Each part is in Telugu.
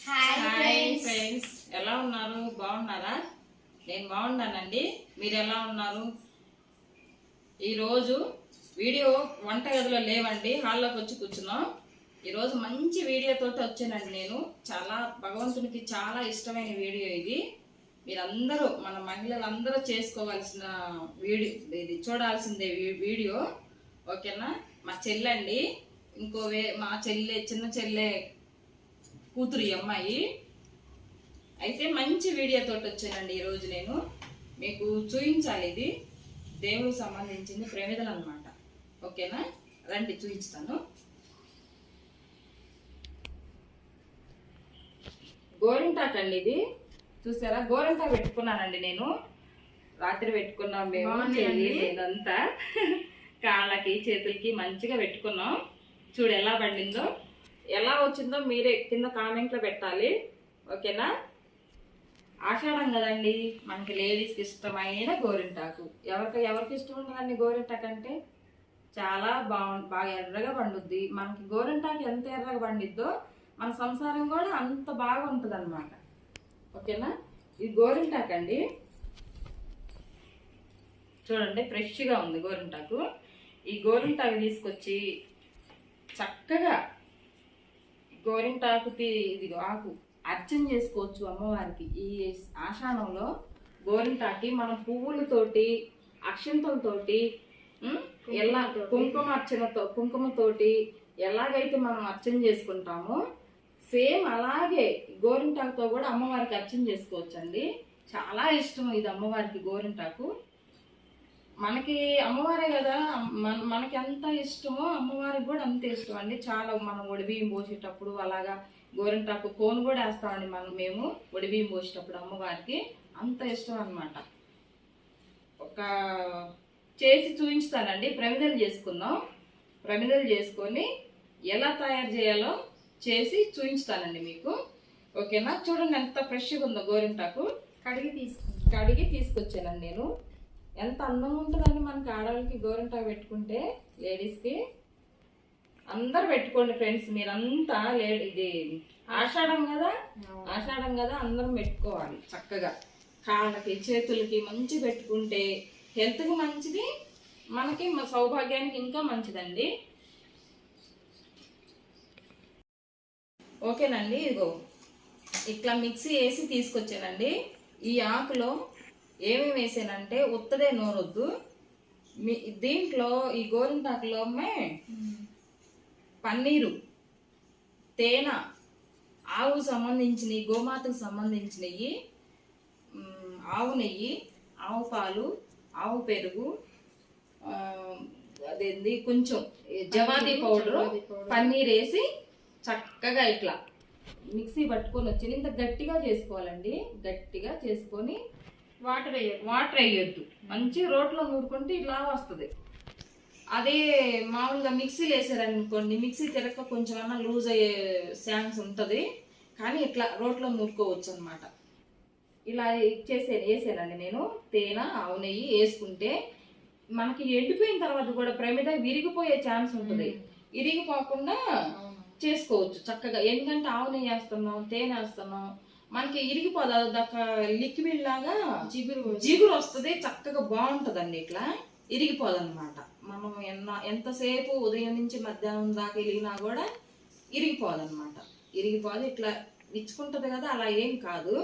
హాయ్ ఫ్రెండ్స్, ఎలా ఉన్నారు? బాగున్నారా? నేను బాగున్నానండి. మీరు ఎలా ఉన్నారు? ఈరోజు వీడియో వంటగదిలో లేవండి, హాల్లోకి వచ్చి కూర్చున్నాం. ఈరోజు మంచి వీడియోతో వచ్చానండి. నేను భగవంతునికి చాలా ఇష్టమైన వీడియో ఇది. మీరందరూ, మన మహిళలందరూ చేసుకోవాల్సిన వీడియో ఇది, చూడాల్సిందే వీడియో. ఓకేనా? మా చెల్లండి, మా చిన్న చెల్లె కూతురు అమ్మాయి అయితే మంచి వీడియోతో వచ్చానండి. ఈరోజు నేను మీకు చూపించాలి. ఇది దేవుడికి సంబంధించింది, ప్రమిదలు అన్నమాట. ఓకేనా? రండి చూపిస్తాను. గోరింటాకు అండి ఇది. చూసారా? గోరింటాకు పెట్టుకున్నానండి నేను. రాత్రి పెట్టుకున్నాం మేము, ఇదంతా కాళ్ళకి చేతులకి మంచిగా పెట్టుకున్నాం. చూడు ఎలా పండిందో, ఎలా వచ్చిందో మీరే కింద కామెంట్లో పెట్టాలి. ఓకేనా? ఆషాఢం కదండి, మనకి లేడీస్కి ఇష్టమైన గోరింటాకు. ఎవరికి ఇష్టం ఉండదండి గోరింటాకు అంటే? చాలా బాగా ఎర్రగా పండుద్ది. మనకి గోరింటాకు ఎంత ఎర్రగా పండిద్దో మన సంసారం కూడా అంత బాగా ఉంటుంది అన్నమాట. ఓకేనా? ఇది గోరింటాకు అండి. చూడండి, ఫ్రెష్గా ఉంది గోరింటాకు. ఈ గోరింటాకు తీసుకొచ్చి చక్కగా గోరింటాకు ఇది ఆకు అర్చన చేసుకోవచ్చు అమ్మవారికి. ఈ ఆషాఢంలో గోరింటాకి మనం పువ్వులతోటి, అక్షంతలతోటి, ఎలా కుంకుమతోటి ఎలాగైతే మనం అర్చన చేసుకుంటామో సేమ్ అలాగే గోరింటాకుతో కూడా అమ్మవారికి అర్చన చేసుకోవచ్చు అండి. చాలా ఇష్టం ఇది అమ్మవారికి గోరింటాకు. మనకి అమ్మవారే కదా, మనకి ఎంత ఇష్టమో అమ్మవారికి కూడా అంత ఇష్టం అండి. చాలా మనం ఒడిబియ్యం పోసేటప్పుడు అలాగా గోరింటాకు కోన్ కూడా వేస్తామండి మేము ఒడిబియ్యం పోసేటప్పుడు. అమ్మవారికి అంత ఇష్టం అన్నమాట. చేసి చూపించుతానండి. ప్రమిదలు చేసుకుందాం. ప్రమిదలు చేసుకొని ఎలా తయారు చేయాలో చేసి చూపించుతానండి మీకు. ఓకేనా? చూడండి ఎంత ఫ్రెష్గా ఉందో గోరింటాకు. కడిగి తీసుకొచ్చానండి నేను. ఎంత అందంగా ఉంటుందండి మనకి ఆడవాళ్ళకి గోరింటాకు పెట్టుకుంటే, లేడీస్కి. అందరు పెట్టుకోండి ఫ్రెండ్స్, మీరంతా. ఇది ఆషాఢం కదా, అందరం పెట్టుకోవాలి చక్కగా. కాళ్ళకి చేతులకి మంచి పెట్టుకుంటే హెల్త్కి మంచిది, మనకి సౌభాగ్యానికి ఇంకా మంచిదండి. ఓకేనండి, ఇదిగో ఇట్లా మిక్సీ వేసి తీసుకొచ్చానండి. ఈ ఆకులో ఏమేమి వేసానంటే, ఉత్తదే నూరొద్దు. దీంట్లో ఈ గోరింటాకులో పన్నీరు, తేనె, ఆవుకు సంబంధించినవి, గోమాతకు సంబంధించినవి, ఆవు నెయ్యి, ఆవు పాలు, ఆవు పెరుగు, అదేంది కొంచెం జవాది పౌడరు, పన్నీర్ వేసి చక్కగా ఇట్లా మిక్సీ పట్టుకొని వచ్చి ఇంత గట్టిగా చేసుకోవాలండి. గట్టిగా చేసుకొని వాటర్ వేయొద్దు. మంచి రోట్లో నూరుకుంటే ఇలా వస్తుంది. అదే మామూలుగా మిక్సీలు వేసారనుకోండి, మిక్సీ తిరగక కొంచెం అన్నా లూజ్ అయ్యే ఛాన్స్ ఉంటుంది. కానీ ఇట్లా రోట్లో నూరుకోవచ్చు అనమాట. ఇలా వేసానండి నేను. తేనె, ఆవు నెయ్యి వేసుకుంటే మనకి ఎండిపోయిన తర్వాత కూడా ప్రమిద విరిగిపోయే ఛాన్స్ ఉంటుంది. విరిగిపోకుండా చేసుకోవచ్చు చక్కగా. ఎందుకంటే ఆవు నెయ్యి వేస్తున్నాం, తేనె వేస్తున్నాం, మనకి ఇరిగిపోదు. అదొక లిక్విడ్ లాగా జిగురు వస్తుంది. చక్కగా బాగుంటుందండి. ఇట్లా ఇరిగిపోదు అనమాట. మనం ఎంతసేపు ఉదయం నుంచి మధ్యాహ్నం దాకా వెలిగినా కూడా ఇరిగిపోదు అనమాట. ఇరిగిపోదు. ఇట్లా ఇచ్చుకుంటుంది కదా, అలా ఏం కాదు.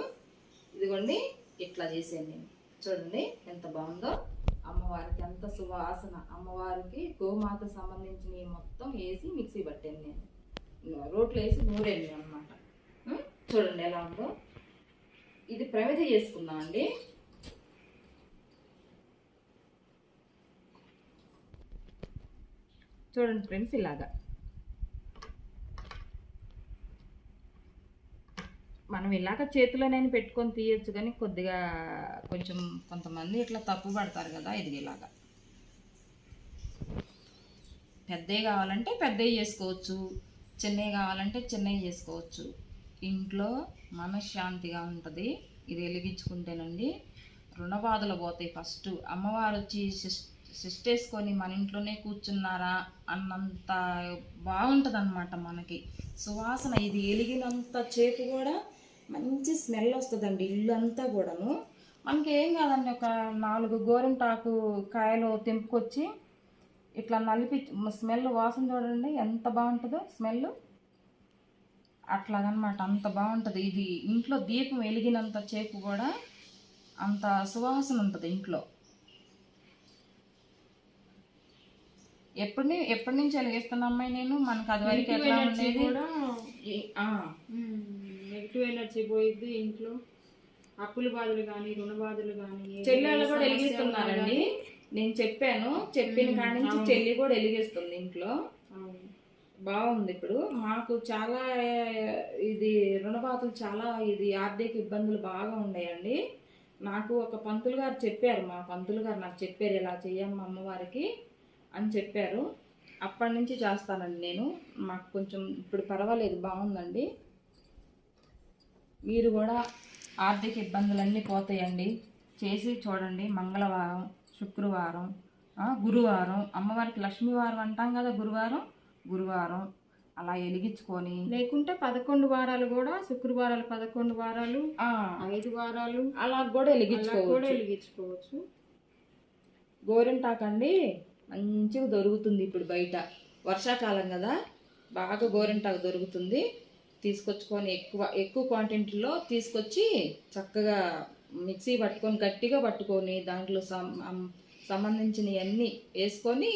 ఇదిగోండి, ఇట్లా చేసాను నేను. చూడండి ఎంత బాగుందో. అమ్మవారికి ఎంత సువాసన. అమ్మవారికి గోమాత సంబంధించినవి మొత్తం వేసి మిక్సీ పట్టాను నేను. రోట్లో వేసి నూరేను అనమాట. చూడండి ఎలా ఉందో. ఇది ప్రమిద చేసుకుందాం అండి. చూడండి ఫ్రెండ్స్, ఇలాగా మనం ఇలాగ చేతిలోనైనా పెట్టుకొని తీయచ్చు. కానీ కొంచెం కొంతమంది ఇట్లా తప్పు పడతారు కదా. ఇది ఇలాగా పెద్దవి కావాలంటే పెద్దవి చేసుకోవచ్చు, చిన్నవి కావాలంటే చిన్నవి చేసుకోవచ్చు. ఇంట్లో మనశ్శాంతిగా ఉంటుంది. ఇది వెలిగించుకుంటేనండి రుణబాధలు పోతాయి. ఫస్ట్ అమ్మవారు వచ్చి సిస్ట్ వేసుకొని మన ఇంట్లోనే కూర్చున్నారా అన్నంత బాగుంటుంది అనమాట. మనకి సువాసన ఇది వెలిగినంత చేపు కూడా మంచి స్మెల్ వస్తుందండి ఇల్లు అంతా కూడాను. మనకి ఏం కాదండి, ఒక 4 గోరింటాకు కాయలు తెంపుకొచ్చి ఇట్లా నలిపి స్మెల్ వాసన చూడండి ఎంత బాగుంటుందో స్మెల్. అట్లాగనమాట, అంత బాగుంటుంది ఇది. ఇంట్లో దీపం వెలిగినంత చేపు కూడా అంత సువాసన ఉంటుంది ఇంట్లో. ఎప్పటి నుంచి వెలిగిస్తున్నా అమ్మాయి నేను, మనకు అది వరకు ఎట్లా ఉండేది కూడా నెగిటివ్ ఎనర్జీ పోయిద్ది ఇంట్లో. అప్పుల బాధలు కానీ రుణ బాధలు కానీ. చెల్లెళ్ళు కూడా వెలిగిస్తున్నారండి, నేను చెప్పాను, చెప్పిన కాడి నుంచి చెల్లి కూడా వెలిగిస్తుంది ఇంట్లో. బాగుంది. ఇప్పుడు మాకు చాలా ఇది రుణబాధలు చాలా ఇది ఆర్థిక ఇబ్బందులు బాగా ఉన్నాయండి. నాకు ఒక పంతులు గారు చెప్పారు, మా పంతులు గారు నాకు చెప్పారు ఇలా చెయ్యమ్మ అమ్మవారికి అని చెప్పారు. అప్పటి నుంచి చేస్తానండి నేను. మాకు కొంచెం ఇప్పుడు పర్వాలేదు, బాగుందండి. మీరు కూడా ఆర్థిక ఇబ్బందులన్నీ పోతాయండి, చేసి చూడండి. మంగళవారం, శుక్రవారం, గురువారం, అమ్మవారికి లక్ష్మీవారం అంటాం కదా, గురువారం అలా వెలిగించుకొని, లేకుంటే 11 వారాలు కూడా, శుక్రవారాలు 11 వారాలు, 5 వారాలు అలా కూడా వెలిగించుకోవచ్చు. గోరింటాకండి మంచిగా దొరుకుతుంది ఇప్పుడు బయట, వర్షాకాలం కదా, బాగా గోరింటాకు దొరుకుతుంది. తీసుకొచ్చుకొని ఎక్కువ క్వాంటిటీలో తీసుకొచ్చి చక్కగా మిక్సీ పట్టుకొని గట్టిగా పట్టుకొని దాంట్లో సంబంధించినవి అన్నీ వేసుకొని,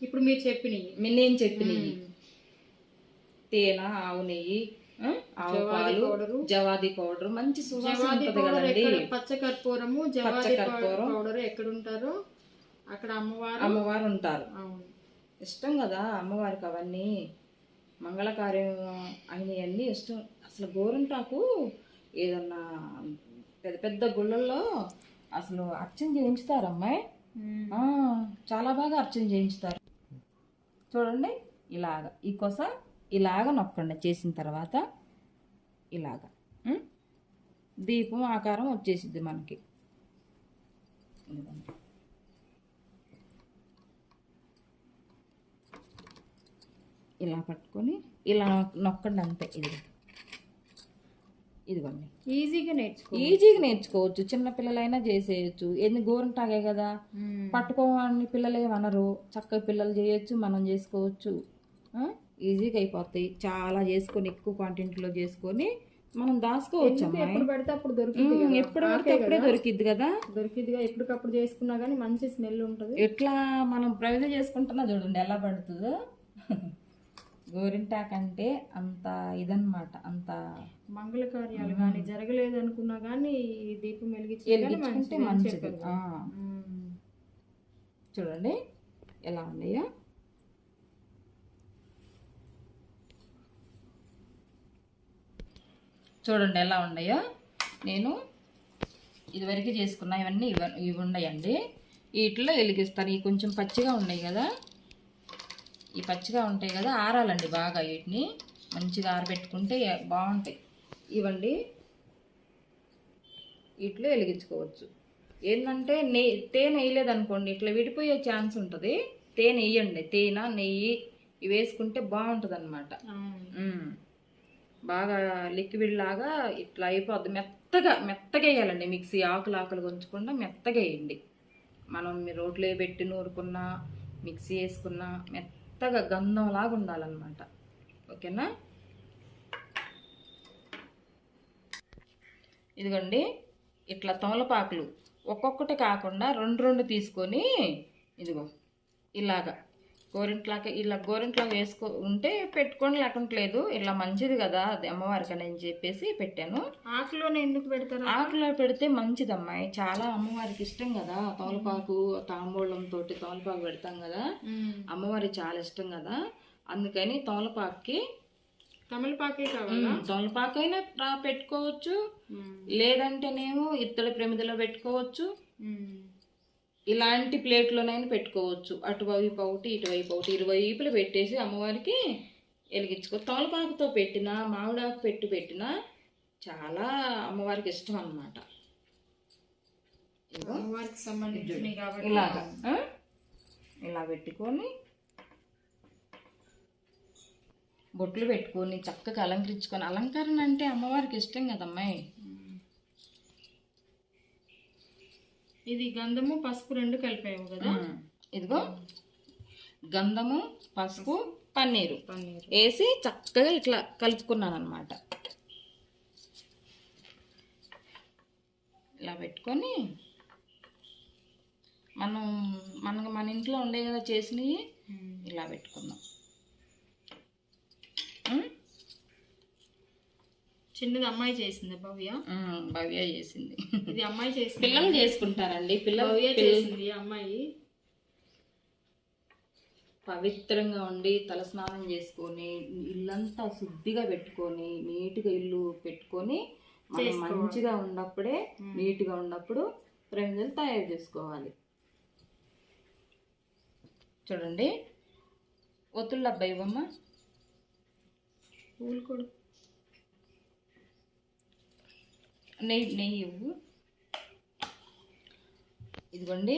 ఇప్పుడు మీరు చెప్పినవి నేను చెప్పినవి తేనె, ఆవు నెయ్యి, ఆవు పాలు, జవాది పౌడర్, మంచి సువాసన ఉంటుంది కదండి. పచ్చకర్పూరము, జవాది పౌడర్ ఎక్కడ ఉంటారో అక్కడ అమ్మవారు ఉంటారు. ఇష్టం కదా అమ్మవారికి అవన్నీ, మంగళకార్యం అయినవన్నీ ఇష్టం. అసలు గోరింటాకు ఏదన్నా పెద్ద పెద్ద గుళ్ళల్లో అసలు అర్చన చేయించుతారు అమ్మాయి, చాలా బాగా అర్చన చేయించుతారు. చూడండి ఇలాగ ఈ కొస ఇలాగ నొక్కండి, చేసిన తర్వాత ఇలాగ దీపం ఆకారం వచ్చేసిద్ది మనకి. ఇలా పట్టుకొని ఇలా నొక్కండి అంతే. ఇదిగోండి, ఈజీగా నేర్చుకోవచ్చు. చిన్నపిల్లలైనా చేసేయచ్చు. ఎన్ని గోరింటాగే కదా, పట్టుకోవాలని పిల్లలు ఏమనరు, చక్కగా పిల్లలు చేయొచ్చు, మనం చేసుకోవచ్చు. ఈజీగా అయిపోతాయి. చాలా చేసుకొని ఎక్కువ క్వాంటిటీలో చేసుకొని మనం దాచుకోవచ్చు. ఎప్పుడు పడితే అప్పుడు దొరికిద్ది, ఎప్పుడు పడితే అప్పుడే దొరికిద్ది కదా, ఎప్పటికప్పుడు చేసుకున్నా కానీ మంచి స్మెల్ ఉంటుంది. ఎట్లా మనం ప్రవిధ చేసుకుంటున్నా చూడండి ఎలా పడుతుందో. గోరింటాకు అంటే అంత ఇదన్నమాట, అంత మంగళ కార్యాలు కానీ జరగలేదు అనుకున్నా కానీ దీపం వెలిగించుకుంటే మంచిది. చూడండి ఎలా ఉన్నాయో. చూడండి ఎలా ఉన్నాయో. నేను ఇదివరకు చేసుకున్నా ఇవన్నీ ఇవి ఉన్నాయండి. వీటిలో వెలిగిస్తాను. ఇవి కొంచెం పచ్చిగా ఉన్నాయి కదా, ఈ పచ్చిగా ఉంటాయి కదా, ఆరాలండి బాగా. వీటిని మంచిగా ఆరబెట్టుకుంటే బాగుంటాయి. ఇవ్వండి, వీటిలో వెలిగించుకోవచ్చు. ఏంటంటే తేనె వేయలేదనుకోండి ఇట్లా విడిపోయే ఛాన్స్ ఉంటుంది. తేనె వేయండి, తేనె నెయ్యి ఇవి వేసుకుంటే బాగుంటుంది అన్నమాట. బాగా లిక్విడ్ లాగా ఇట్లా అయిపోద్ది. మెత్తగా వేయాలండి మిక్సీ, ఆకులు కొంచకుండా మెత్తగా వేయండి. మనం మీరు రోట్లో పెట్టి నూరుకున్నా, మిక్సీ వేసుకున్నా మెత్తగా గంధంలాగా ఉండాలన్నమాట. ఓకేనా? ఇదిగోండి, ఇట్లా తమలపాకులు ఒక్కొక్కటి కాకుండా 2 తీసుకొని ఇదిగో ఇలాగా గోరింట్లాగా వేసుకో ఉంటే పెట్టుకొని, లేకుంటలేదు. ఇలా మంచిది కదా అది అమ్మవారికి అని చెప్పేసి పెట్టాను. ఆకులోనే ఎందుకు పెడతారు? ఆకులో పెడితే మంచిది అమ్మాయి, చాలా అమ్మవారికి ఇష్టం కదా. తమలపాకు తాంబూలంతో తమలపాకు పెడతాం కదా, అమ్మవారికి చాలా ఇష్టం కదా. అందుకని తమలపాకే కావాలా? తమలపాకైనా పెట్టుకోవచ్చు, లేదంటేనేమో ఇత్తడి ప్రమిదలో పెట్టుకోవచ్చు, ఇలాంటి ప్లేట్లోనైనా పెట్టుకోవచ్చు. అటువైపు ఒకటి ఇటువైపు ఒకటి ఇరువైపులు పెట్టేసి అమ్మవారికి వెలిగించుకో. తమలపాకుతో పెట్టినా, మామిడాకు పెట్టినా చాలా అమ్మవారికి ఇష్టం అన్నమాట. ఇదిగో అమ్మవారికి సంబంధించినవి కాబట్టి ఇలాగా ఇలా పెట్టుకొని బొట్లు పెట్టుకొని చక్కగా అలంకరించుకొని, అలంకరణ అంటే అమ్మవారికి ఇష్టం కదమ్మాయి. ఇది గంధము పసుపు రెండు కలిపావు కదా. ఇదిగో గంధము పసుపు పన్నీరు పన్నీరు వేసి చక్కగా ఇట్లా కలుపుకున్నాను అనమాట. ఇలా పెట్టుకొని మన ఇంట్లో ఉండే కదా చేసినవి ఇలా పెట్టుకుందాం. చిన్నది అమ్మాయి చేసింది భవ్య చేసింది. ఇది అమ్మాయి చేసింది. పిల్లలు చేసుకుంటారండి. భవ్య చేసింది అమ్మాయి. పవిత్రంగా ఉండి తలస్నానం చేసుకొని ఇల్లంతా శుద్ధిగా పెట్టుకొని నీట్గా ఇల్లు పెట్టుకొని మనం మంచిగా ఉన్నప్పుడే నీట్గా ఉన్నప్పుడు ప్రమిదలు తయారు చేసుకోవాలి. చూడండి ఒత్తుల అబ్బాయి ఇవ్వమ్మ. పూలు కూడా నెయ్యి ఇవ్వు. ఇదిగోండి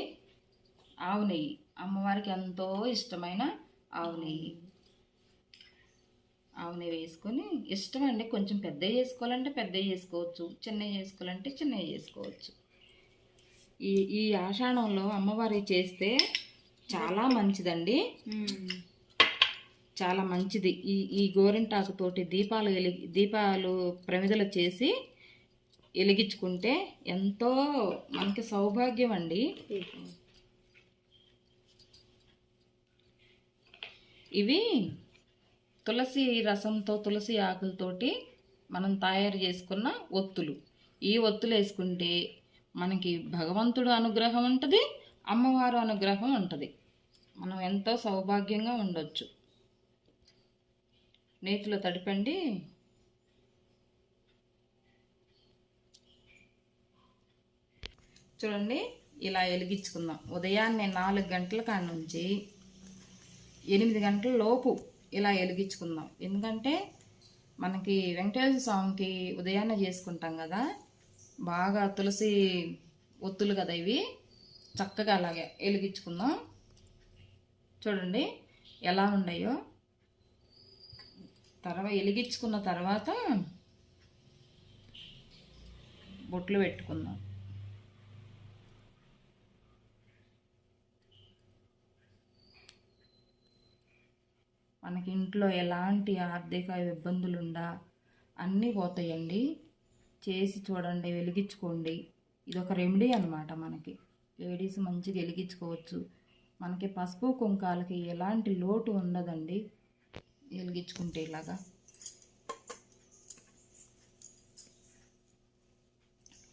ఆవు నెయ్యి, అమ్మవారికి ఎంతో ఇష్టమైన ఆవు నెయ్యి. ఆవు నెయ్యి వేసుకొని ఇష్టం అండి. కొంచెం పెద్దవి చేసుకోవాలంటే పెద్దవి చేసుకోవచ్చు, చిన్నవి చేసుకోవాలంటే చిన్నవి చేసుకోవచ్చు. ఈ ఆషాఢంలో అమ్మవారికి చేస్తే చాలా మంచిదండి, చాలా మంచిది. ఈ గోరింటాకుతోటి దీపాలు ప్రమిదలు చేసి వెలిగించుకుంటే ఎంతో మనకి సౌభాగ్యం అండి. ఇవి తులసి రసంతో తులసి ఆకులతోటి మనం తయారు చేసుకున్న ఒత్తులు. ఈ ఒత్తులు వేసుకుంటే మనకి భగవంతుడు అనుగ్రహం ఉంటుంది, అమ్మవారు అనుగ్రహం ఉంటుంది. మనం ఎంతో సౌభాగ్యంగా ఉండొచ్చు. నేతిలో తడిపండి. చూడండి ఇలా వెలిగించుకుందాం. ఉదయాన్నే 4 గంటల కాడ నుంచి 8 గంటల లోపు ఇలా వెలిగించుకుందాం. ఎందుకంటే మనకి వెంకటేశ్వర స్వామికి ఉదయాన్నే చేసుకుంటాం కదా, బాగా తులసి ఒత్తులు కదా ఇవి. చక్కగా అలాగే వెలిగించుకుందాం. చూడండి ఎలా ఉన్నాయో. వెలిగించుకున్న తర్వాత బొట్లు పెట్టుకుందాం. మనకి ఇంట్లో ఎలాంటి ఆర్థిక ఇబ్బందులు ఉండా అన్నీ పోతాయండి. చేసి చూడండి, వెలిగించుకోండి. ఇదొక రెమెడీ అన్నమాట. మనకి లేడీస్ మంచిగా వెలిగించుకోవచ్చు. మనకి పసుపు కుంకాలకి ఎలాంటి లోటు ఉండదండి వెలిగించుకుంటే. ఇలాగా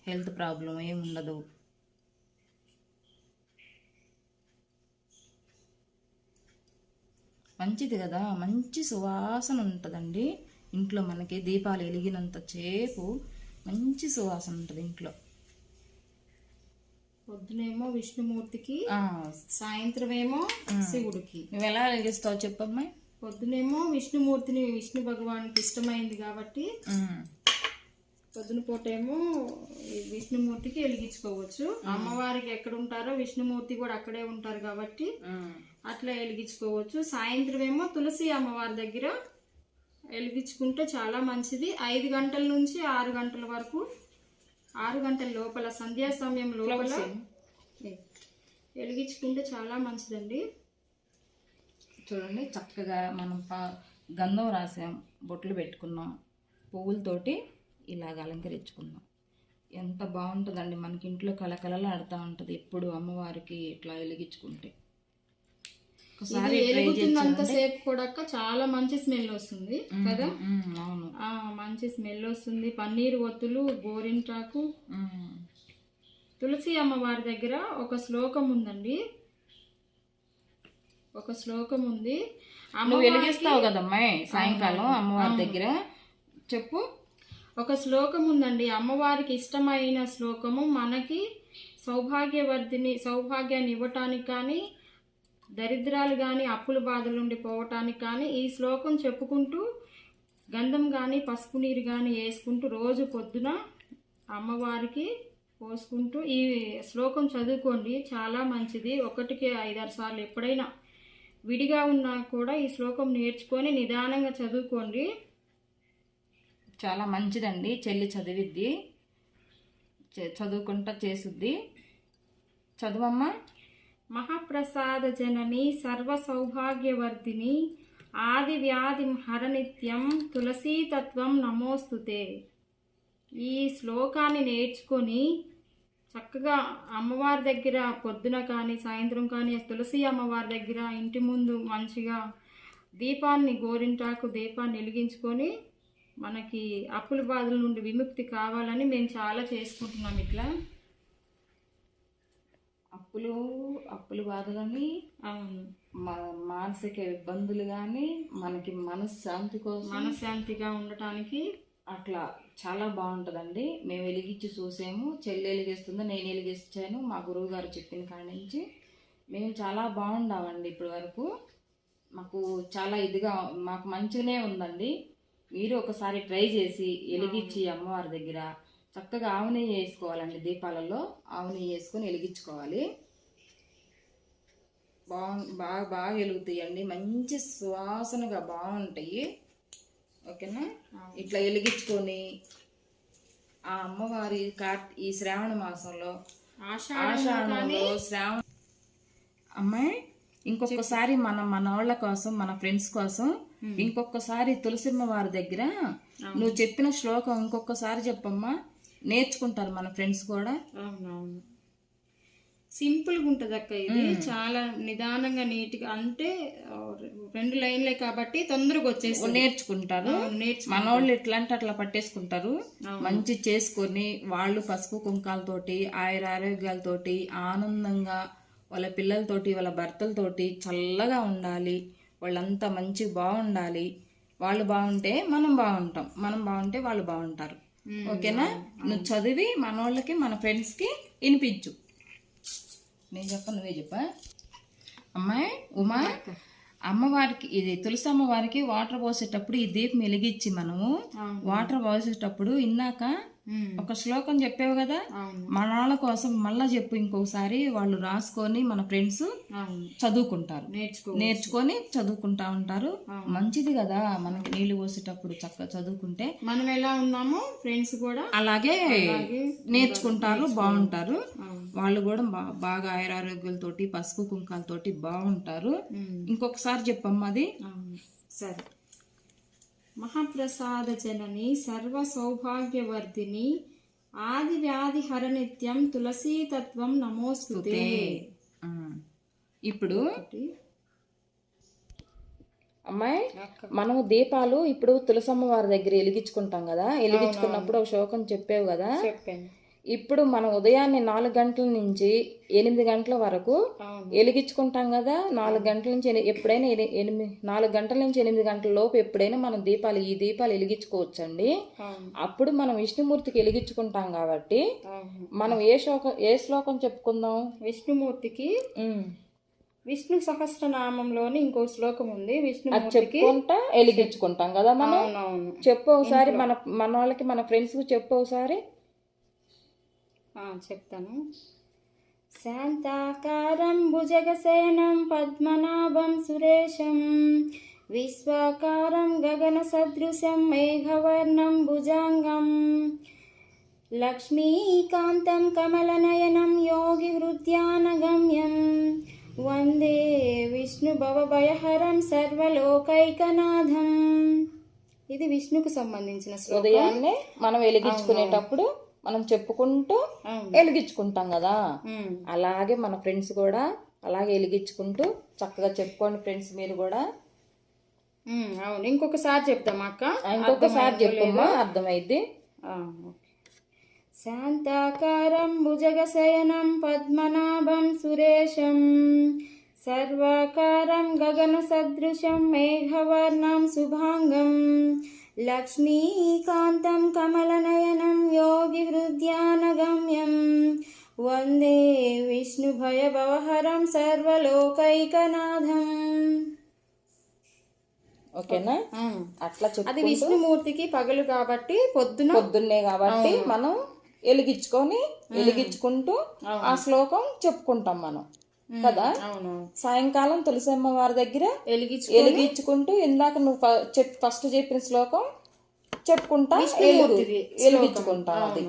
హెల్త్ ప్రాబ్లం ఏమి ఉండదు. మంచిది కదా, మంచి సువాసన ఉంటుందండి ఇంట్లో. మనకి దీపాలు వెలిగినంత సేపు మంచి సువాసన ఉంటుంది ఇంట్లో. పొద్దునేమో విష్ణుమూర్తికి, సాయంత్రం ఏమో శివుడికి. నువ్వు ఎలా వెలిగిస్తావు చెప్పమ్మా? పొద్దునేమో విష్ణుమూర్తిని, విష్ణు భగవానికి ఇష్టమైంది కాబట్టి పొద్దున పూట ఏమో విష్ణుమూర్తికి వెలిగించుకోవచ్చు. అమ్మవారికి ఎక్కడ ఉంటారో విష్ణుమూర్తి కూడా అక్కడే ఉంటారు కాబట్టి అట్లా వెలిగించుకోవచ్చు. సాయంత్రం ఏమో తులసి అమ్మవారి దగ్గర వెలిగించుకుంటే చాలా మంచిది. 5 గంటల నుంచి 6 గంటల వరకు, 6 గంటల లోపల, సంధ్యా సమయం లోపల వెలిగించుకుంటే చాలా మంచిదండి. చూడండి చక్కగా మనం గంధం రాసాం, బొట్లు పెట్టుకున్నాం, పువ్వులతోటి ఇలాగ అలంకరించుకున్నాం. ఎంత బాగుంటుందండి. మనకి ఇంట్లో కలకలలు ఆడుతూ ఉంటుంది ఎప్పుడు అమ్మవారికి ఇట్లా వెలిగించుకుంటే. అంతసేపు కూడా చాలా మంచి స్మెల్ వస్తుంది కదా. అవును, మంచి స్మెల్ వస్తుంది. పన్నీరు ఒత్తులు, గోరింటాకు. తులసి అమ్మవారి దగ్గర ఒక శ్లోకం ఉందండి. ఒక శ్లోకం ఉంది. నువ్వు వెలిగిస్తావు కదమ్మాయి సాయంకాలం అమ్మవారి దగ్గర, చెప్పు. ఒక శ్లోకం ఉందండి, అమ్మవారికి ఇష్టమైన శ్లోకము. మనకి సౌభాగ్యాన్ని ఇవ్వటానికి కానీ, దరిద్రాలు కానీ, అప్పుల బాధల నుండి పోవటానికి కానీ ఈ శ్లోకం చెప్పుకుంటూ గంధం కానీ పసుపు నీరు కానీ వేసుకుంటూ రోజు పొద్దున అమ్మవారికి పోసుకుంటూ ఈ శ్లోకం చదువుకోండి, చాలా మంచిది. ఒకటికి 5-6 సార్లు ఎప్పుడైనా విడిగా ఉన్నా కూడా ఈ శ్లోకం నేర్చుకొని నిదానంగా చదువుకోండి. చాలా మంచిదండి. చెల్లి చదివిద్ది, చదువుకుంటా చేసుద్ది. చదువమ్మా. మహాప్రసాద జనని సర్వ సౌభాగ్యవర్ధిని ఆది వ్యాధి హరనిత్యం తులసీతత్వం నమోస్తుతే. ఈ శ్లోకాన్ని నేర్చుకొని చక్కగా అమ్మవారి దగ్గర పొద్దున కానీ సాయంత్రం కానీ తులసి అమ్మవారి దగ్గర ఇంటి ముందు మంచిగా దీపాన్ని, గోరింటాకు దీపాన్ని వెలిగించుకొని మనకి అప్పుల బాధల నుండి విముక్తి కావాలని మేము చాలా చేసుకుంటున్నాం. ఇట్లా అప్పుల బాధలని, మానసిక ఇబ్బందులు కానీ మనకి మనశ్శాంతి కోసం, మనశ్శాంతిగా ఉండటానికి అట్లా చాలా బాగుంటుందండి. మేము వెలిగించి చూసాము. చెల్లి వెలిగిస్తుందో నేను వెలిగించాను. మా గురువు గారు చెప్పిన కాడి నుంచి మేము చాలా బాగుండామండి. ఇప్పటి వరకు మాకు చాలా ఇదిగా, మాకు మంచిగానే ఉందండి. మీరు ఒకసారి ట్రై చేసి వెలిగించి అమ్మవారి దగ్గర చక్కగా ఆవు నెయ్యి వేసుకోవాలండి. దీపాలలో ఆవు నెయ్యి వేసుకొని వెలిగించుకోవాలి. బాగా వెలుగుతాయండి. మంచి సువాసనగా బాగుంటాయి. ఓకేనా? ఇట్లా వెలిగించుకొని ఆ అమ్మవారి ఈ శ్రావణ మాసంలో, ఆషాఢంలో శ్రావణ అమ్మాయి ఇంకొకసారి మన వాళ్ళ కోసం, మన ఫ్రెండ్స్ కోసం ఇంకొకసారి తులసిమ్మ వారి దగ్గర నువ్వు చెప్పిన శ్లోకం ఇంకొకసారి చెప్పమ్మా. నేర్చుకుంటారు మన ఫ్రెండ్స్ కూడా. అవునవును, సింపుల్గా ఉంటుంది అక్క. ఇది చాలా నిదానంగా నీట్గా, అంటే 2 లైన్లే కాబట్టి తొందరగా వచ్చేసి నేర్చుకుంటారు. మనోళ్ళు ఎట్లా అంటే అట్లా పట్టేసుకుంటారు. మంచి చేసుకొని వాళ్ళు పసుపు కుంకాలతోటి, ఆరోగ్యాలతోటి ఆనందంగా వాళ్ళ పిల్లలతోటి, వాళ్ళ భర్తలతోటి చల్లగా ఉండాలి. వాళ్ళంతా మంచి బాగుండాలి. వాళ్ళు బాగుంటే మనం బాగుంటాం, మనం బాగుంటే వాళ్ళు బాగుంటారు. ఓకేనా? నువ్వు చదివి మనోళ్ళకి, మన ఫ్రెండ్స్కి వినిపించు. నేను చెప్ప, నువ్వే చెప్పా. అమ్మాయి ఉమా, అమ్మవారికి ఇది తులసి అమ్మవారికి వాటర్ పోసేటప్పుడు ఈ దీపం వెలిగించి మనము వాటర్ పోసేటప్పుడు ఇన్నాక ఒక శ్లోకం చెప్పావు కదా, మన వాళ్ళ కోసం మళ్ళా చెప్పు ఇంకొకసారి. వాళ్ళు రాసుకొని మన ఫ్రెండ్స్ చదువుకుంటారు, నేర్చుకొని చదువుకుంటా ఉంటారు. మంచిది కదా, మనకి నీళ్లు పోసేటప్పుడు చక్కగా చదువుకుంటే మనం ఎలా ఉన్నామో ఫ్రెండ్స్ కూడా అలాగే నేర్చుకుంటారు, బాగుంటారు. వాళ్ళు కూడా బాగా ఆరోగ్యాలతోటి, పసుపు కుంకాలతోటి బాగుంటారు. ఇంకొకసారి చెప్పమ్మా అది. సరే. మహాప్రసాద జనని సర్వ సౌభాగ్యవర్ధిని ఆది వ్యాధి హరనిత్యం తులసీతత్వం నమోస్తుతే. ఇప్పుడు అమ్మాయి మనం దీపాలు ఇప్పుడు తులసమ్మ వారి దగ్గర వెలిగించుకుంటాం కదా, వెలిగించుకున్నప్పుడు ఒక శ్లోకం చెప్పావు కదా. చెప్పాను. ఇప్పుడు మనం ఉదయాన్నే 4 గంటల నుంచి 8 గంటల వరకు వెలిగించుకుంటాం కదా. 4 గంటల నుంచి ఎప్పుడైనా 4 గంటల నుంచి 8 గంటల లోపు ఎప్పుడైనా మనం ఈ దీపాలు వెలిగించుకోవచ్చండి. అప్పుడు మనం విష్ణుమూర్తికి వెలిగించుకుంటాం కాబట్టి మనం ఏ శ్లోకం చెప్పుకుందాం? విష్ణుమూర్తికి విష్ణు సహస్రనామంలోని ఇంకో శ్లోకం ఉంది. విష్ణుమూర్తికి వెలిగించుకుంటాం కదా మనం. చెప్పు ఒకసారి, మన వాళ్ళకి, మన ఫ్రెండ్స్ కి చెప్పు ఒకసారి. చెప్తాను. శాంతాకారం భుజగసేనం పద్మనాభం సురేశం విశ్వాకారం గగన సదృశం మేఘవర్ణం భుజాంగం లక్ష్మీకాంతం కమలనయనం యోగి హృద్యానగమ్యం వందే విష్ణు భవభయహరం సర్వలోకైకనాథం. ఇది విష్ణుకు సంబంధించిన శ్లోకం. ఉదయాన్నే మనం వెలిగించుకునేటప్పుడు మనం చెప్పుకుంటూ వెలిగించుకుంటాం కదా, అలాగే మన ఫ్రెండ్స్ కూడా అలాగే వెలిగించుకుంటూ చక్కగా చెప్పుకోండి ఫ్రెండ్స్. మీరు కూడా అవును. ఇంకొకసారి చెప్తాం అక్క. ఇంకొకసారి చెప్పమ్మా, అర్థమైద్ది. శాంతాకారం భుజగశయనం పద్మనాభం సురేశం సర్వాకారం గగన సదృశం మేఘవర్ణం శుభాంగం లక్ష్మీకాంతం కమలనయనం యోగి హృద్యానగమ్యం వందే విష్ణు భయభవహరం సర్వలోకైకనాథం. ఓకేనా? అట్లా అది విష్ణుమూర్తికి పగలు కాబట్టి పొద్దున్నే కాబట్టి మనం వెలిగించుకుంటూ ఆ శ్లోకం చెప్పుకుంటాం మనం కదా. అవును, సాయంకాలం తులసమ్మ వారి దగ్గర వెలిగించుకుంటూ ఇందాక నువ్వు ఫస్ట్ చెప్పిన శ్లోకం చెప్పుకుంటా వెలిగించుకుంటాం అది.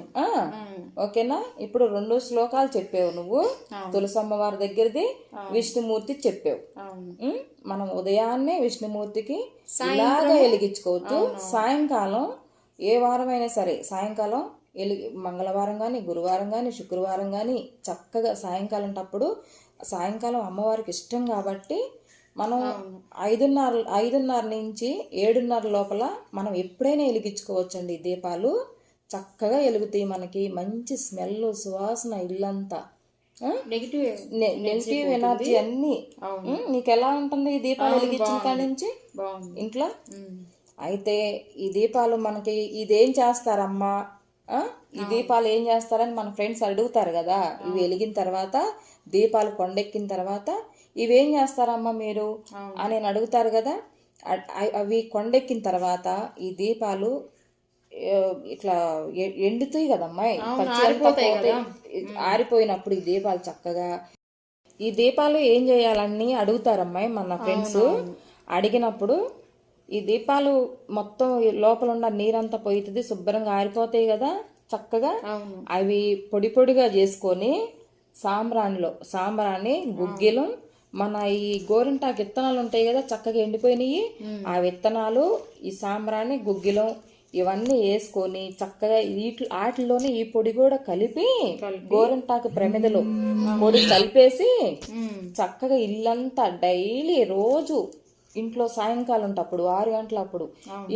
ఓకేనా. ఇప్పుడు 2 శ్లోకాలు చెప్పావు నువ్వు. తులసమ్మ వారి దగ్గరది, విష్ణుమూర్తి చెప్పావు. మనం ఉదయాన్నే విష్ణుమూర్తికి ఇలాగా వెలిగించుకోవచ్చు. సాయంకాలం ఏ వారమైనా సరే సాయంకాలం మంగళవారం కానీ, గురువారం కానీ, శుక్రవారం కానీ చక్కగా సాయంకాలం అమ్మవారికి ఇష్టం కాబట్టి మనం 5:30 నుంచి 7:30 లోపల మనం ఎప్పుడైనా వెలిగించుకోవచ్చండి. దీపాలు చక్కగా వెలుగుతాయి, మనకి మంచి స్మెల్, సువాసన, ఇల్లంతా నెగిటివ్ ఎనర్జీ అన్ని. నీకు ఎలా ఉంటుంది ఈ దీపాలు వెలిగించిన కాడి నుంచి ఇంట్లో? అయితే ఈ దీపాలు మనకి ఇదేం చేస్తారమ్మా, ఈ దీపాలు ఏం చేస్తారని మన ఫ్రెండ్స్ అడుగుతారు కదా. ఇవి వెలిగిన తర్వాత దీపాలు కొండెక్కిన తర్వాత ఇవేం చేస్తారమ్మా మీరు అని అడుగుతారు కదా. అవి కొండెక్కిన తర్వాత ఈ దీపాలు ఇట్లా ఎండుతాయి కదమ్మాయి, ఆరిపోయినప్పుడు ఈ దీపాలు చక్కగా ఈ దీపాలు ఏం చేయాలని అడుగుతారమ్మాయి మన ఫ్రెండ్స్. అడిగినప్పుడు ఈ దీపాలు మొత్తం లోపల ఉన్న నీరంతా పోతుంది, శుభ్రంగా ఆరిపోతాయి కదా చక్కగా. అవి పొడి పొడిగా చేసుకొని సాంబ్రాణి గుగ్గిలం, మన ఈ గోరింటాకు విత్తనాలు ఉంటాయి కదా చక్కగా ఎండిపోయినాయి, ఆ విత్తనాలు, ఈ సాంబ్రాణి, గుగ్గిలం ఇవన్నీ వేసుకొని చక్కగా వాటిలోనే ఈ పొడి కూడా కలిపి గోరింటాకు ప్రమిదలో పొడి కలిపేసి చక్కగా ఇల్లంతా డైలీ రోజు ఇంట్లో సాయంకాలం అప్పుడు 6 గంటలప్పుడు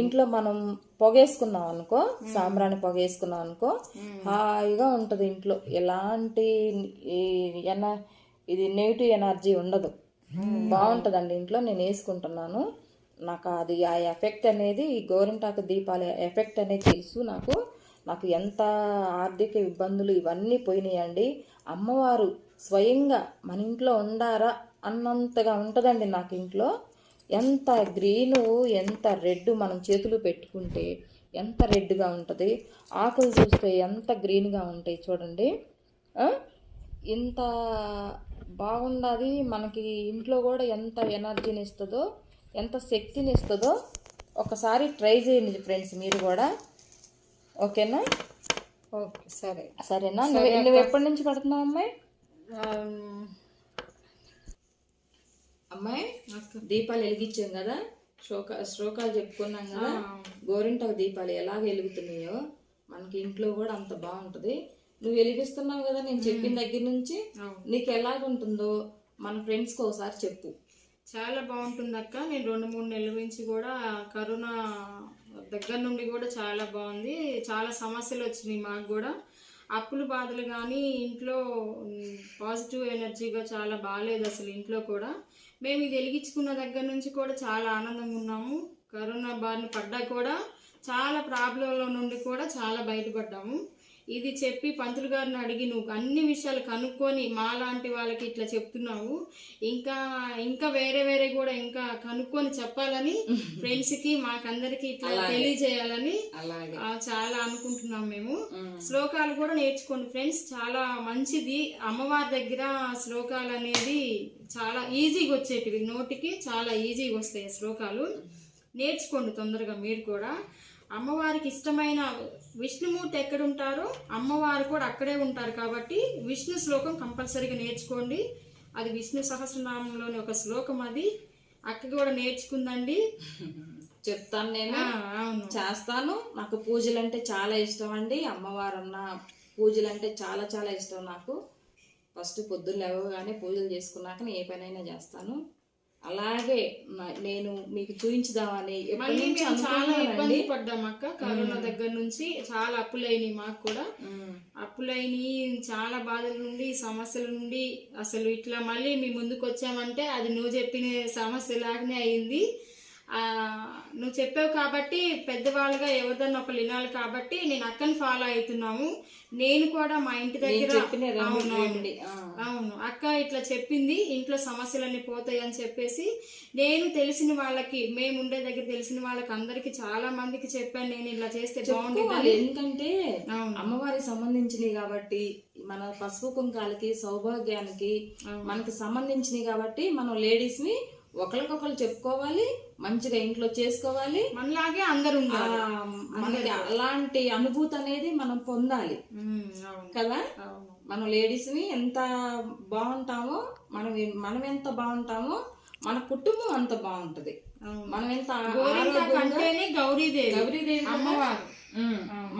ఇంట్లో మనం పొగేసుకున్నాం అనుకో, సాంబ్రాణి పొగేసుకున్నాం అనుకో, హాయిగా ఉంటుంది ఇంట్లో. ఎలాంటి ఇది నెగిటివ్ ఎనర్జీ ఉండదు, బాగుంటుందండి ఇంట్లో. నేను వేసుకుంటున్నాను, నాకు అది ఆ ఎఫెక్ట్ అనేది, ఈ గోరింటాకు దీపాల ఎఫెక్ట్ అనేది తెలుసు నాకు ఎంత ఆర్థిక ఇబ్బందులు ఇవన్నీ పోయినాయండి. అమ్మవారు స్వయంగా మన ఇంట్లో ఉండారా అన్నంతగా ఉంటుందండి నాకు ఇంట్లో. ఎంత గ్రీను, ఎంత రెడ్, మనం చేతులు పెట్టుకుంటే ఎంత రెడ్గా ఉంటుంది, ఆకులు చూస్తే ఎంత గ్రీన్గా ఉంటాయి చూడండి. ఇంత బాగుండదు మనకి ఇంట్లో కూడా. ఎంత ఎనర్జీని ఇస్తుందో, ఎంత శక్తిని ఇస్తుందో ఒకసారి ట్రై చేయండి ఫ్రెండ్స్ మీరు కూడా. ఓకేనా? ఓకే, సరేనా. నువ్వు ఎప్పటి నుంచి పడుతున్నావు అమ్మాయి? దీపాలు వెలిగించాం కదా, శ్లోకాలు చెప్పుకున్నాం కదా, గోరింటాకు దీపాలు ఎలా వెలుగుతున్నాయో మనకి ఇంట్లో కూడా అంత బాగుంటుంది. నువ్వు వెలిగిస్తున్నావు కదా నేను చెప్పిన దగ్గర నుంచి, నీకు ఎలాగుంటుందో మన ఫ్రెండ్స్కి ఒకసారి చెప్పు. చాలా బాగుంటుంది అక్క. నేను 2-3 నెలల నుంచి కూడా కరోనా దగ్గర నుండి కూడా చాలా బాగుంది. చాలా సమస్యలు వచ్చినాయి మాకు కూడా, అప్పులు బాధలు కానీ ఇంట్లో పాజిటివ్ ఎనర్జీగా చాలా బాగాలేదు అసలు ఇంట్లో కూడా. మేము ఇది వెలిగించుకున్న దగ్గర నుంచి కూడా చాలా ఆనందంగా ఉన్నాము. కరోనా బారిన పడ్డా కూడా చాలా ప్రాబ్లంలో నుండి కూడా చాలా బయటపడ్డాము. ఇది చెప్పి పంతులు గారిని అడిగి నువ్వు అన్ని విషయాలు కనుక్కొని మాలాంటి వాళ్ళకి ఇట్లా చెప్తున్నావు, ఇంకా వేరే కూడా ఇంకా కనుక్కొని చెప్పాలని ఫ్రెండ్స్కి మాకందరికి ఇట్లా తెలియజేయాలని చాలా అనుకుంటున్నాం మేము. శ్లోకాలు కూడా నేర్చుకోండి ఫ్రెండ్స్, చాలా మంచిది. అమ్మవారి దగ్గర శ్లోకాలు అనేది చాలా ఈజీగా వచ్చేటివి, నోటికి చాలా ఈజీగా వస్తాయి శ్లోకాలు. నేర్చుకోండి తొందరగా మీరు కూడా. అమ్మవారికి ఇష్టమైన విష్ణుమూర్తి ఎక్కడ ఉంటారో అమ్మవారు కూడా అక్కడే ఉంటారు కాబట్టి విష్ణు శ్లోకం కంపల్సరీగా నేర్చుకోండి. అది విష్ణు సహస్రనామంలోని ఒక శ్లోకం, అది అక్క కూడా నేర్చుకుందండి. చెప్తాను, నేను చేస్తాను. నాకు పూజలు అంటే చాలా ఇష్టం అండి. అమ్మవారన్న పూజలు అంటే చాలా చాలా ఇష్టం నాకు. ఫస్ట్ పొద్దున్న లేవగానే పూజలు చేసుకున్నాక ఏ పనైనా చేస్తాను. అలాగే నేను మీకు చూపించుదామని చాలా ఇబ్బంది పడ్డాం అక్క. కరోనా దగ్గర నుంచి చాలా అప్పులైనవి మాకు కూడా. అప్పులైనవి, చాలా బాధల నుండి, సమస్యల నుండి అసలు ఇట్లా మళ్ళీ మీ ముందుకు వచ్చామంటే అది నువ్వు చెప్పిన సమస్య లాగానే అయింది. నువ్వు చెప్పావు కాబట్టి పెద్దవాళ్ళుగా ఎవరిదన్నా ఒకరు వినాలి కాబట్టి నేను అక్కని ఫాలో అవుతున్నాము. నేను కూడా మా ఇంటి దగ్గర అవును అక్క ఇట్లా చెప్పింది, ఇంట్లో సమస్యలన్నీ పోతాయి అని చెప్పేసి నేను తెలిసిన వాళ్ళకి, మేము ఉండే దగ్గర తెలిసిన వాళ్ళకి అందరికి చాలా మందికి చెప్పాను, నేను ఇలా చేస్తే బాగుంటుంది. ఎందుకంటే అమ్మవారికి సంబంధించినవి కాబట్టి, మన పసుపు కుంకాలకి సౌభాగ్యానికి మనకి సంబంధించినవి కాబట్టి మనం లేడీస్ ని ఒకరికొకరు చెప్పుకోవాలి, మంచిగా ఇంట్లో చేసుకోవాలి, మనలాగే అందరూ మనకి అలాంటి అనుభూతి అనేది మనం పొందాలి కదా. మనం లేడీస్ ని ఎంత బాగుంటామో, మనం ఎంత బాగుంటామో మన కుటుంబం అంత బాగుంటది. మనం ఎంత గౌరీదేవి అమ్మవారు,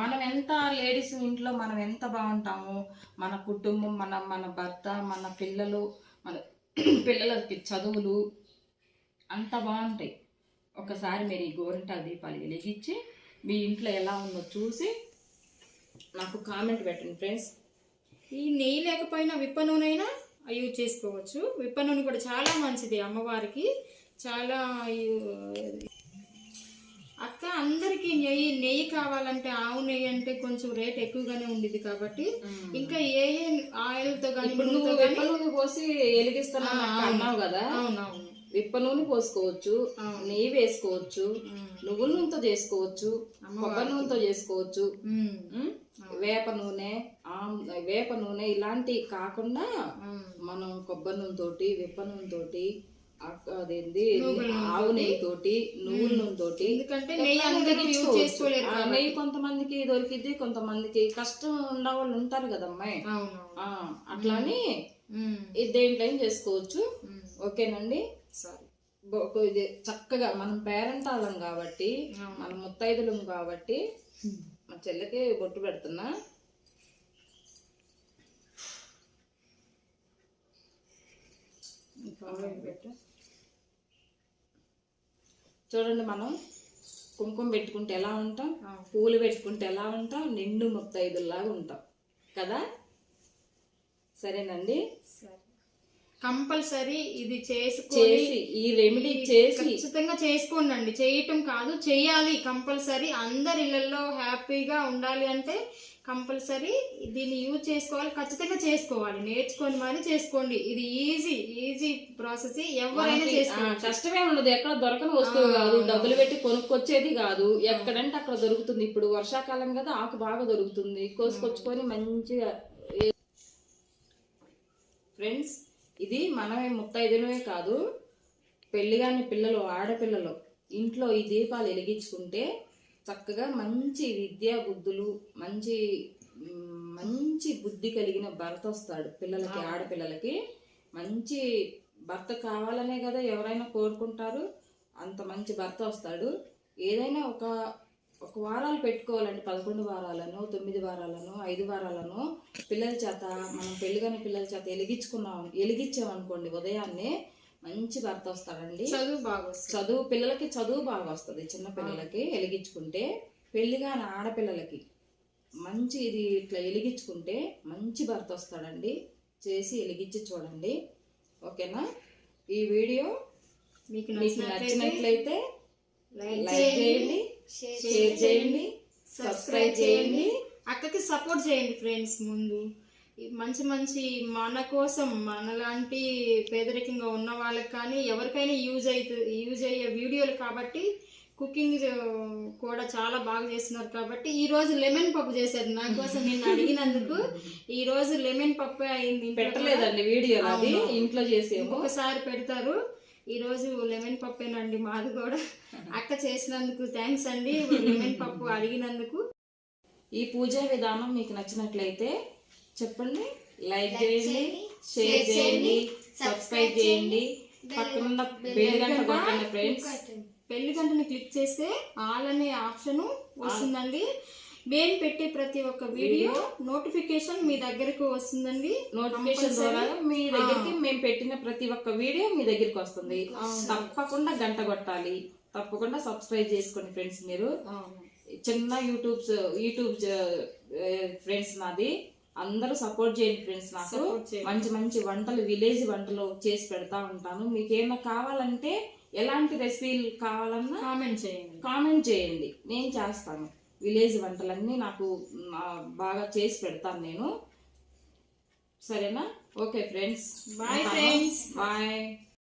మనం ఎంత లేడీస్ ఇంట్లో మనం ఎంత బాగుంటామో మన కుటుంబం, మన భర్త, మన పిల్లలు, మన పిల్లలకి చదువులు అంత బాగుంటాయి. ఒకసారి మీరు ఈ గోరింటాకు దీపాలు వెలిగించి మీ ఇంట్లో ఎలా ఉందో చూసి నాకు కామెంట్ పెట్టండి ఫ్రెండ్స్. ఈ నెయ్యి లేకపోయినా విప్ప నూనె అయినా యూజ్ చేసుకోవచ్చు. విప్ప నూనె కూడా చాలా మంచిది అమ్మవారికి. చాలా అక్క అందరికి నెయ్యి కావాలంటే ఆవు నెయ్యి అంటే కొంచెం రేట్ ఎక్కువగానే ఉండేది కాబట్టి ఇంకా ఏ ఆయిల్ తో కానీ పోసి వెలిగిస్తున్నావు కదా. అవునవును, విప్ప నూనె పోసుకోవచ్చు, నెయ్యి వేసుకోవచ్చు, నువ్వుల నూనెతో చేసుకోవచ్చు, కొబ్బరి నూనెతో చేసుకోవచ్చు, వేప నూనె ఇలాంటివి కాకుండా మనం కొబ్బరి నూనె తోటి, విప్ప నూనె తోటి, అదేంది ఆవు నెయ్యి తోటి, నువ్వుల నూనె తోటి, ఎందుకంటే నెయ్యి కొంతమందికి దొరికిద్ది, కొంతమందికి కష్టం ఉన్న వాళ్ళు ఉంటారు కదమ్మాయి. అట్లాని దేంట్లో చేసుకోవచ్చు. ఓకేనండి. చక్కగా మనం పేరెంట్ వాళ్ళం కాబట్టి, మనం ముత్తైదులం కాబట్టి మా చెల్లెకి బొట్టు పెడుతున్నా. చూడండి, మనం కుంకుమ పెట్టుకుంటే ఎలా ఉంటాం, పూలు పెట్టుకుంటే ఎలా ఉంటాం, నిండు ముత్తైదుల్లాగా ఉంటాం కదా. సరేనండి, కంపల్సరీ ఇది చేసి ఈ రెమెడీ చేసి ఖచ్చితంగా చేసుకోండి. చేయటం కాదు, చెయ్యాలి కంపల్సరీ. అందరి ఇళ్లలో హ్యాపీగా ఉండాలి అంటే కంపల్సరీ దీన్ని యూజ్ చేసుకోవాలి, ఖచ్చితంగా చేసుకోవాలి. నేర్చుకొని మరి చేసుకోండి. ఇది ఈజీ ప్రాసెస్, ఎవరైనా చేసుకోవాలి, కష్టమే ఉండదు. ఎక్కడ దొరకని వస్తువు కాదు, డబ్బులు పెట్టి కొనుక్కొచ్చేది కాదు. ఎక్కడంటే అక్కడ దొరుకుతుంది. ఇప్పుడు వర్షాకాలం కదా, ఆకు బాగా దొరుకుతుంది, కోసుకొచ్చుకొని మంచిగా. ఫ్రెండ్స్, ఇది మనమే ముత్తైదులమే కాదు, పెళ్ళిగాని పిల్లలు, ఆడపిల్లలు ఇంట్లో ఈ దీపాలు వెలిగించుకుంటే చక్కగా మంచి విద్యా బుద్ధులు, మంచి బుద్ధి కలిగిన భర్త వస్తాడు పిల్లలకి. ఆడపిల్లలకి మంచి భర్త కావాలనే కదా ఎవరైనా కోరుకుంటారు. అంత మంచి భర్త వస్తాడు. ఏదైనా ఒక వారాలు పెట్టుకోవాలండి, 11 వారాలను, 9 వారాలను, 5 వారాలను పిల్లల చేత, మనం పెళ్ళిగాని పిల్లల చేత వెలిగించామనుకోండి, ఉదయాన్నే మంచి భర్త వస్తాడండి. పిల్లలకి చదువు బాగా వస్తుంది. చిన్న పిల్లలకి వెలిగించుకుంటే, పెళ్ళిగాని ఆడపిల్లలకి మంచి ఇది ఇట్లా వెలిగించుకుంటే మంచి భర్త వస్తాడండి. చేసి వెలిగించి చూడండి. ఓకేనా. ఈ వీడియో మీకు నచ్చినట్లయితే లైక్ చేయండి, షేర్ చేయండి, సబ్స్క్రైబ్ చేయండి. అక్కకి సపోర్ట్ చేయండి ఫ్రెండ్స్. ముందు మంచి మన కోసం, మనలాంటి పేదరికంగా ఉన్న వాళ్ళకి కానీ ఎవరికైనా యూజ్ అయ్యే వీడియోలు కాబట్టి, కుకింగ్ కూడా చాలా బాగా చేస్తున్నారు కాబట్టి ఈ రోజు లెమన్ పప్పు చేశారు నా కోసం. నేను అడిగినందుకు ఈ రోజు లెమన్ పప్పు అయింది. పెట్టలేదండి వీడియో, అది ఇంట్లో చేసి ఒకసారి పెడతారు. ఈ రోజు లెమన్ పప్పేనండి మాది కూడా. అక్క చేసినందుకు థ్యాంక్స్ అండి, లెమన్ పప్పు అడిగినందుకు. ఈ పూజా విధానం మీకు నచ్చినట్లయితే చెప్పండి, లైక్ చేయండి, షేర్ చేయండి, సబ్స్క్రైబ్ చేయండి, పక్కన బెల్ గంట కొట్టండి ఫ్రెండ్స్. బెల్ గంటని క్లిక్ చేస్తే ఆల్ అనే ఆప్షన్ వస్తుందండి. మేము పెట్టే ప్రతి ఒక్క వీడియో నోటిఫికేషన్ మీ దగ్గరకు వస్తుందండి. నోటిఫికేషన్ ద్వారా మీ దగ్గరికి మేము పెట్టిన ప్రతి ఒక్క వీడియో మీ దగ్గరికి వస్తుంది. తప్పకుండా గంట కొట్టాలి, తప్పకుండా సబ్స్క్రైబ్ చేసుకోండి ఫ్రెండ్స్. మీరు చిన్న యూట్యూబ్ ఫ్రెండ్స్ నాది, అందరూ సపోర్ట్ చేయండి ఫ్రెండ్స్. నాకు మంచి వంటలు, విలేజ్ వంటలు చేసి పెడతా ఉంటాను. మీకు ఏమైనా కావాలంటే ఎలాంటి రెసిపీలు కావాలన్నా కామెంట్ చేయండి, నేను చేస్తాను. విలేజ్ వంటలన్నీ నాకు బాగా చేసి పెడతాను నేను. సరేనా? Okay friends, bye friends. Bye.